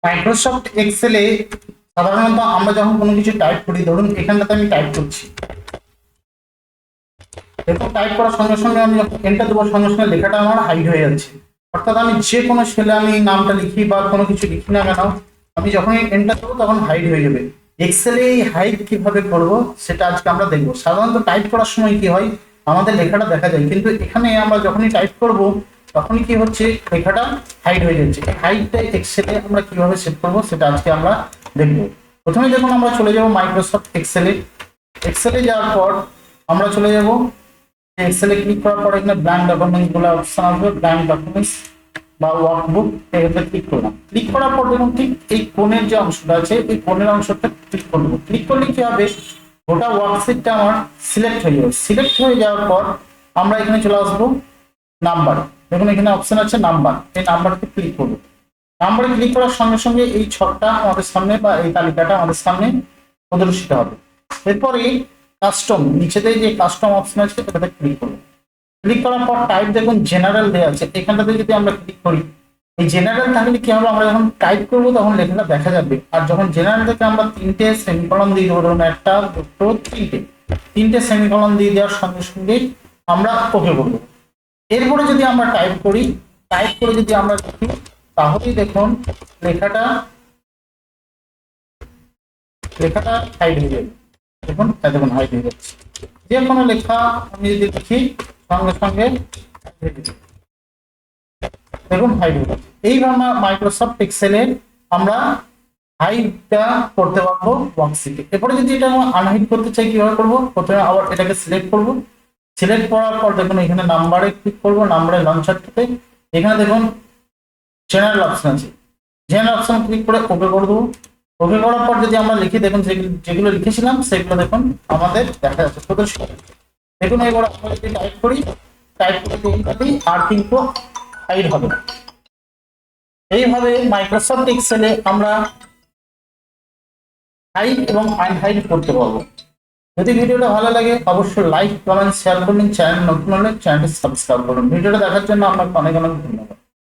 Microsoft এক্সেলে সাধারণত আমরা যখন কোনো কিছু টাইপ করি, ধরুন এখানটাতে আমি টাইপ করছি, এরকম টাইপ করার সঙ্গে সঙ্গে আমি যখন এন্টার দেবো সঙ্গে সঙ্গে লেখাটা আমার হাইড হয়ে যাচ্ছে। অর্থাৎ আমি যে কোনো সেলে আমি নামটা লিখি বা কোনো কিছু লিখি না কেন, আমি যখনই এন্টার দেবো তখন হাইড হয়ে যাবে। এক্সেলে এই হাইড কিভাবে করব সেটা আজকে আমরা দেখবো। সাধারণত টাইপ করার সময় কি হয়, আমাদের লেখাটা দেখা যায়, কিন্তু এখানে আমরা যখনই টাইপ করব তখনই কি হচ্ছে, লেখাটা হাইড হয়ে যাচ্ছে। এই হাইডটা এক্সেলে আমরা কিভাবে সেট করব সেটা আজকে আমরা দেখবো। প্রথমে দেখুন আমরা চলে যাব মাইক্রোসফট এক্সেলে। এক্সেলে যাওয়ার পর আমরা চলে যাব এক্সেলে, ক্লিক করার পর এখানে ব্ল্যাঙ্ক ডকুমেন্টস বলে অপশন আসবে, ব্ল্যাঙ্ক ডকুমেন্টস বা ওয়ার্কবুক, এখানে ক্লিক করলাম। ক্লিক করার পর দেখুন ঠিক এই কোণের যে অংশটা আছে এই কোণের অংশটা ক্লিক করবো। ক্লিক করলে কি হবে, গোটা ওয়ার্কশিটটা আমার সিলেক্ট হয়ে যাবে। সিলেক্ট হয়ে যাওয়ার পর আমরা এখানে চলে আসবো নাম্বার। দেখুন এখানে অপশন আছে নাম্বার, এই নাম্বারকে ক্লিক করবো। নাম্বারে ক্লিক করার সঙ্গে সঙ্গে এই ছকটা আমাদের সামনে বা এই তালিকাটা আমাদের সামনে প্রদর্শিত হবে। এরপরে কাস্টম, নিচেতে যে কাস্টম অপশন আছে এটাতে ক্লিক করবো। ক্লিক করার পর টাইপ দেখুন জেনারেল দেওয়া আছে, এখানটাতে যদি আমরা ক্লিক করি এই জেনারেল, তাহলে কি হবে, আমরা যখন টাইপ করবো তখন লেখাটা দেখা যাবে। আর যখন জেনারেল থেকে আমরা তিনটে সেমিকলন দিয়ে দেবো, ধরুন একটা দুটো তিনটে সেমিকলন দিয়ে দেওয়ার সঙ্গে সঙ্গে আমরা ওকে করবো। এরপরে যদি আমরা টাইপ করি, টাইপ করে যদি আমরা লিখি, তাহলেই দেখুন লেখাটা হাইড হয়ে যাবে। দেখুন হাইড হয়ে যাচ্ছে। যে কোনো লেখা আমি যদি লিখি সঙ্গে সঙ্গে দেখুন হাইড হয়ে যাচ্ছে। এইভাবে মাইক্রোসফট এক্সেলে আমরা হাইডটা করতে পারবো ওয়ার্কশিটে। এরপরে যদি এটা আনহাইড করতে চাই কিভাবে করবো, প্রথমে আবার এটাকে সিলেক্ট করবো। সিলেক্ট করার পর দেখুন এখানে নাম্বারে ক্লিক করবো, নাম্বারে লঞ্চারটাতে এখানে দেখুন জেনারেল অপশন আছে, জেনারেল অপশন ক্লিক করে ওকে করে দেবো। ওকে করার পর যদি আমরা লিখি, দেখুন যেগুলো লিখেছিলাম সেগুলো দেখুন আমাদের দেখা যাচ্ছে প্রদর্শিত। দেখুন এবার আমরা যদি টাইপ করি, টাইপ করে আর কিন্তু হাইড হবে না। এইভাবে মাইক্রোসফট এক্সেলে আমরা হাইড এবং আনহাইড করতে পারবো। যদি ভিডিওটা ভালো লাগে অবশ্যই লাইক কমেন্ট শেয়ার করবেন। চ্যানেল নতুন হলে চ্যানেলটি সাবস্ক্রাইব করুন। ভিডিওটা দেখার জন্য আপনাকে অনেক অনেক ধন্যবাদ।